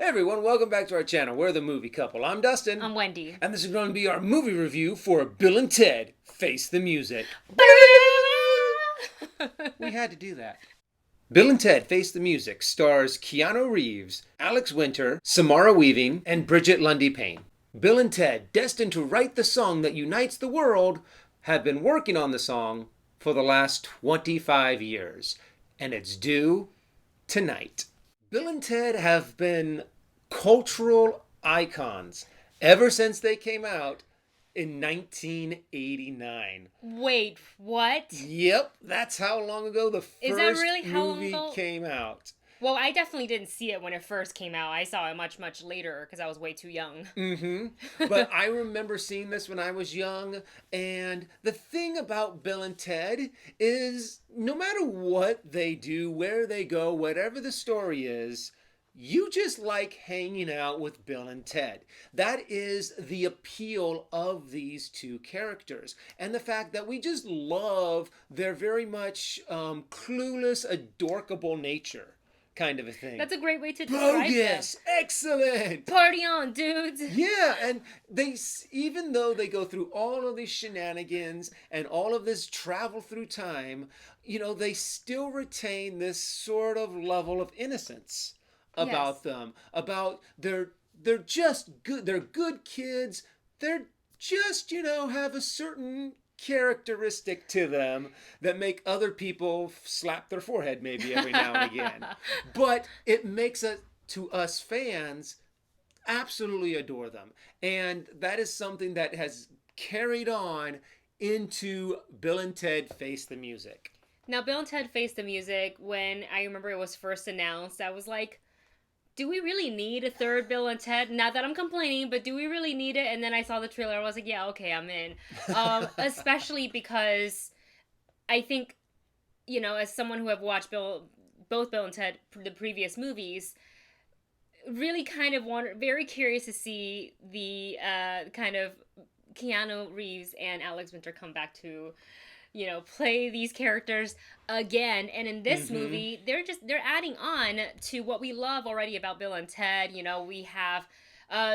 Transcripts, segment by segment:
Hey everyone, welcome back to our channel. We're the Movie Couple. I'm Dustin. I'm Wendy. And this is going to be our movie review for Bill and Ted Face the Music. We had to do that. Bill and Ted Face the Music stars Keanu Reeves, Alex Winter, Samara Weaving, and Brigette Lundy-Paine. Bill and Ted, destined to write the song that unites the world, have been working on the song for the last 25 years. And it's due tonight. Bill and Ted have been cultural icons ever since they came out in 1989. Wait, what? Yep, that's how long ago the Is that first really how long movie ago? came out. Well, I definitely didn't see it when it first came out. I saw it much, much later because I was way too young. But I remember seeing this when I was young, and the thing about Bill and Ted is no matter what they do, where they go, whatever the story is, you just like hanging out with Bill and Ted. That is the appeal of these two characters. And the fact that we just love their very much clueless, adorkable nature. Kind of a thing. That's a great way to describe Bogus! them. Excellent! Party on, dudes! Yeah, and they, even though they go through all of these shenanigans and all of this travel through time, you know, they still retain this sort of level of innocence about them. About they're just good. They're good kids. They're just, you know, have a certain characteristic to them that make other people slap their forehead maybe every now and again. But it makes it, to us fans, absolutely adore them. And that is something that has carried on into Bill and Ted Face the Music. Now, Bill and Ted Face the Music, when I remember it was first announced, I was like, do we really need a third Bill and Ted? Not that I'm complaining, but do we really need it? And then I saw the trailer. I was like, yeah, okay, I'm in. Especially because I think, you know, as someone who have watched both Bill and Ted, the previous movies, really kind of very curious to see the kind of Keanu Reeves and Alex Winter come back to, you know, play these characters again. And in this movie, they're adding on to what we love already about Bill and Ted. You know, we have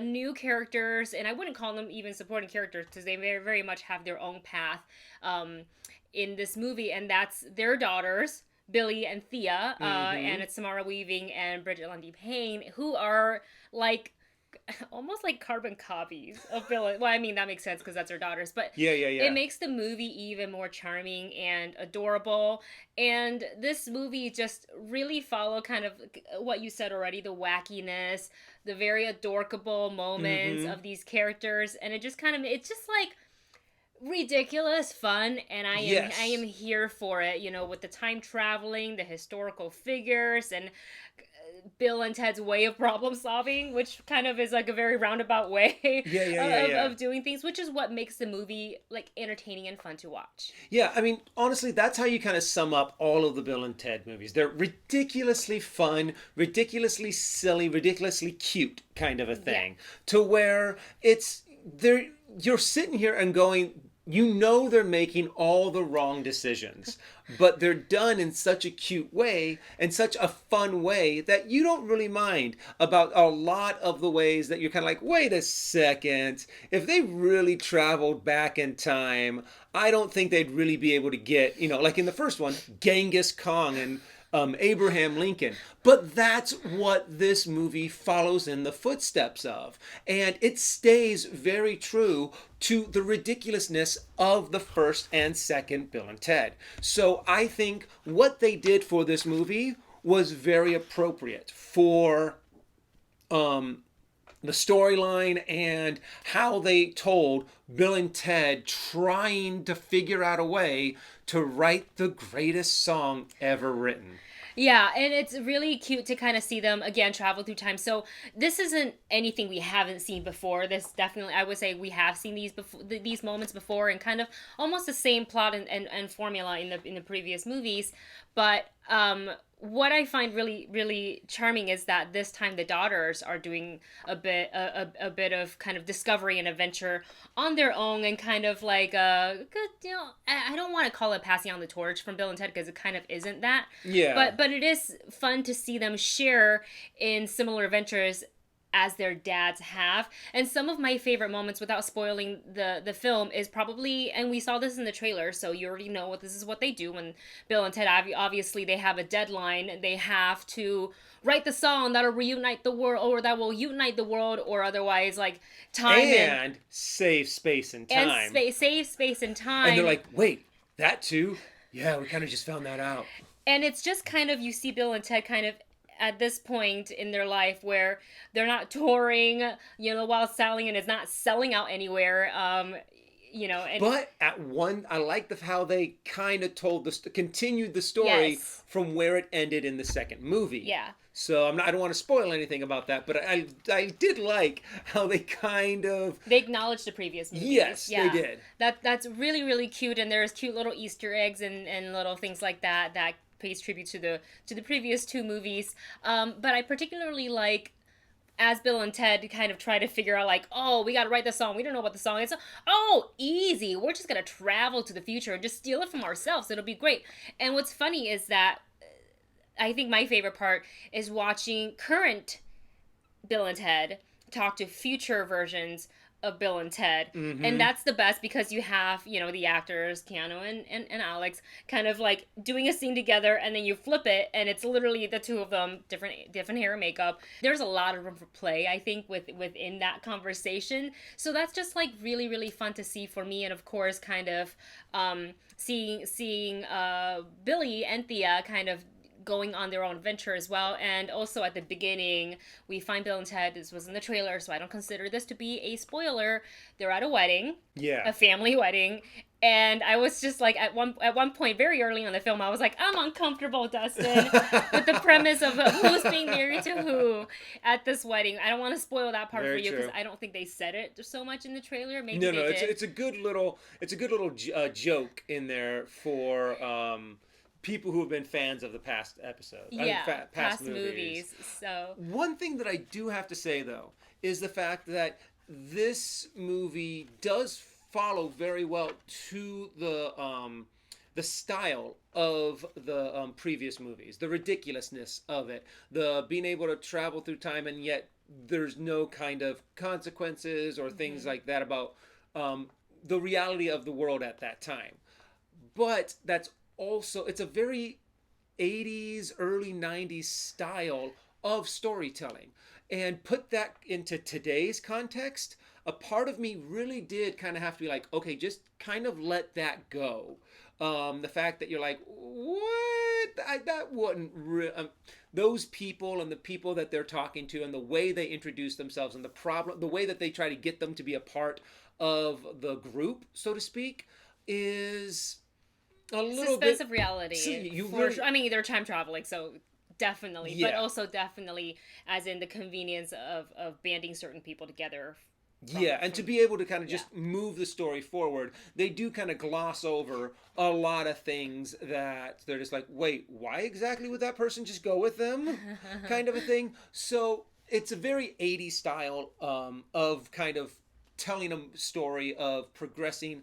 new characters, and I wouldn't call them even supporting characters because they very, very much have their own path in this movie, and that's their daughters, Billy and Thea, and it's Samara Weaving and Brigette Lundy-Paine, who are like almost like carbon copies of Bill. Well, I mean, that makes sense because that's her daughters, but Yeah. it makes the movie even more charming and adorable. And this movie just really followed kind of what you said already, the wackiness, the very adorable moments of these characters, and it's just like ridiculous fun, and I am here for it, you know, with the time traveling, the historical figures, and Bill and Ted's way of problem solving, which kind of is like a very roundabout way of doing things, which is what makes the movie like entertaining and fun to watch. Yeah, I mean, honestly, that's how you kind of sum up all of the Bill and Ted movies. They're ridiculously fun, ridiculously silly, ridiculously cute kind of a thing. To where you're sitting here and going, you know they're making all the wrong decisions, but they're done in such a cute way and such a fun way that you don't really mind about a lot of the ways that you're kind of like, wait a second, if they really traveled back in time, I don't think they'd really be able to get, you know, like in the first one, Genghis Khan and Abraham Lincoln. But that's what this movie follows in the footsteps of. And it stays very true to the ridiculousness of the first and second Bill and Ted. So I think what they did for this movie was very appropriate for the storyline and how they told Bill and Ted trying to figure out a way to write the greatest song ever written. Yeah, and it's really cute to kind of see them, again, travel through time. So this isn't anything we haven't seen before. This definitely, I would say we have seen these moments before, and kind of almost the same plot and formula in the previous movies. But what I find really, really charming is that this time the daughters are doing a bit of kind of discovery and adventure on their own and kind of like I don't want to call it passing on the torch from Bill and Ted because it kind of isn't that. Yeah. But it is fun to see them share in similar adventures as their dads have. And some of my favorite moments, without spoiling the film, is probably, and we saw this in the trailer, so you already know this is what they do when Bill and Ted, obviously they have a deadline. They have to write the song that'll reunite the world, or that will unite the world, or otherwise like time and save space and time. And save space and time. And they're like, wait, that too? Yeah, we kind of just found that out. And it's just kind of, you see Bill and Ted kind of at this point in their life where they're not touring, while selling, and it's not selling out anywhere, And, but I like how they kind of continued the story from where it ended in the second movie. Yeah. So I don't want to spoil anything about that, but I did like how they they acknowledged the previous movies. Yes, they did. That's really, really cute, and there's cute little Easter eggs and little things like that pays tribute to the previous two movies. But I particularly like, as Bill and Ted kind of try to figure out, like, oh, we got to write the song. We don't know what the song is. Oh, easy. We're just going to travel to the future and just steal it from ourselves. It'll be great. And what's funny is that I think my favorite part is watching current Bill and Ted talk to future versions of Bill and Ted. Mm-hmm. And that's the best because you have, the actors, Keanu and Alex, kind of like doing a scene together, and then you flip it and it's literally the two of them, different hair and makeup. There's a lot of room for play, I think, within that conversation. So that's just like really, really fun to see for me. And of course, kind of seeing Billy and Thea kind of going on their own adventure as well. And also at the beginning, we find Bill and Ted, this was in the trailer, so I don't consider this to be a spoiler. They're at a wedding. Yeah. A family wedding. And I was just like, at one point, very early on the film, I was like, I'm uncomfortable, Dustin, with the premise of who's being married to who at this wedding. I don't want to spoil that part for you because I don't think they said it so much in the trailer. Maybe they did. It's a good little joke in there for people who have been fans of the past episodes. Past movies. So one thing that I do have to say, though, is the fact that this movie does follow very well to the style of the previous movies, the ridiculousness of it, the being able to travel through time and yet there's no kind of consequences or things like that about the reality of the world at that time. But that's also, it's a very 80s, early 90s style of storytelling. And put that into today's context, a part of me really did kind of have to be like, okay, just kind of let that go. The fact that you're like, what? That wouldn't those people and the people that they're talking to and the way they introduce themselves and the way that they try to get them to be a part of the group, so to speak, is a little suspense bit of reality. Sure. I mean, they're time traveling, so definitely, but also definitely as in the convenience of banding certain people together. To be able to kind of just move the story forward, they do kind of gloss over a lot of things that they're just like, wait, why exactly would that person just go with them? Kind of a thing. So it's a very 80s style of kind of telling a story of progressing,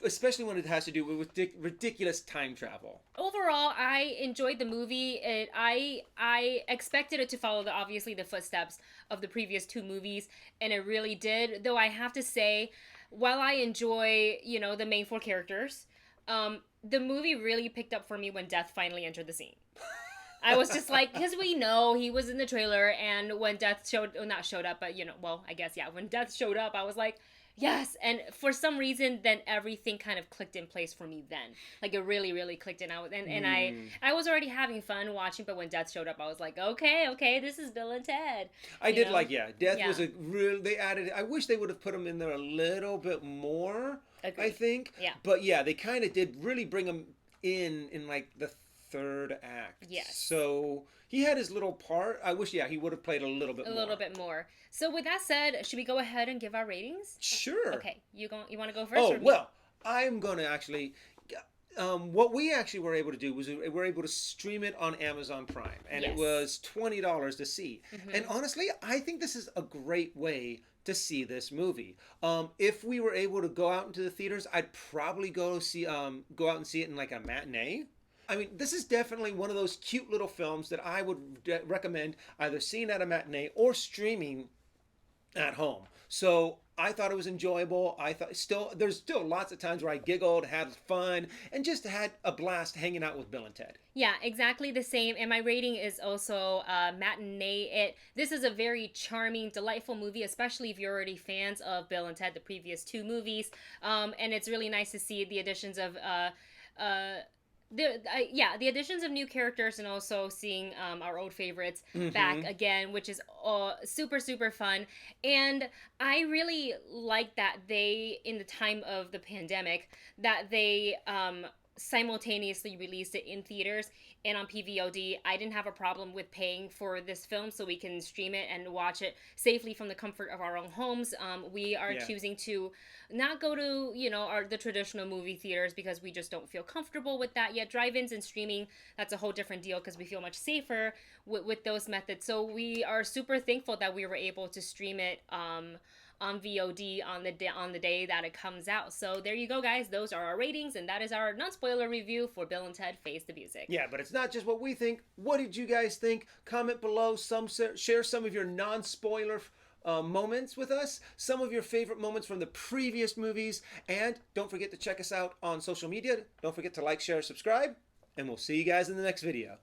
especially when it has to do with ridiculous time travel. Overall, I enjoyed the movie. I expected it to follow obviously the footsteps of the previous two movies, and it really did. Though I have to say, while I enjoy, the main four characters, the movie really picked up for me when Death finally entered the scene. I was just like, because we know he was in the trailer, and when Death not showed up, but I guess, when Death showed up, I was like, yes, and for some reason, then everything kind of clicked in place for me then. Like, it really, really clicked in. I was already having fun watching, but when Death showed up, I was like, okay, this is Bill and Ted. Death was a real, they added, I wish they would have put him in there a little bit more, Agreed. I think. Yeah. But they kind of did really bring him in like the third act. Yes. So he had his little part. I wish, he would have played a little bit more. A little bit more. So with that said, should we go ahead and give our ratings? Sure. Okay. You want to go first? Oh, well, I'm going to actually... what we actually were able to do was we were able to stream it on Amazon Prime. And it was $20 to see. Mm-hmm. And honestly, I think this is a great way to see this movie. If we were able to go out into the theaters, I'd probably go out and see it in like a matinee. I mean, this is definitely one of those cute little films that I would recommend either seeing at a matinee or streaming at home. So I thought it was enjoyable. I thought there's still lots of times where I giggled, had fun, and just had a blast hanging out with Bill and Ted. Yeah, exactly the same. And my rating is also matinee. This is a very charming, delightful movie, especially if you're already fans of Bill and Ted, the previous two movies. And it's really nice to see the additions of the additions of new characters, and also seeing our old favorites back again, which is super fun. And I really like that they, in the time of the pandemic, that they simultaneously released it in theaters and on PVOD. I didn't have a problem with paying for this film, so we can stream it and watch it safely from the comfort of our own homes. We are choosing to not go to the traditional movie theaters because we just don't feel comfortable with that yet. Drive-ins and streaming, that's a whole different deal because we feel much safer with those methods. So we are super thankful that we were able to stream it on VOD on the day that it comes out. So there you go, guys. Those are our ratings, and that is our non-spoiler review for Bill and Ted Face the Music. Yeah, but it's not just what we think. What did you guys think? Comment below. Share some of your non-spoiler moments with us, some of your favorite moments from the previous movies, and don't forget to check us out on social media. Don't forget to like, share, subscribe, and we'll see you guys in the next video.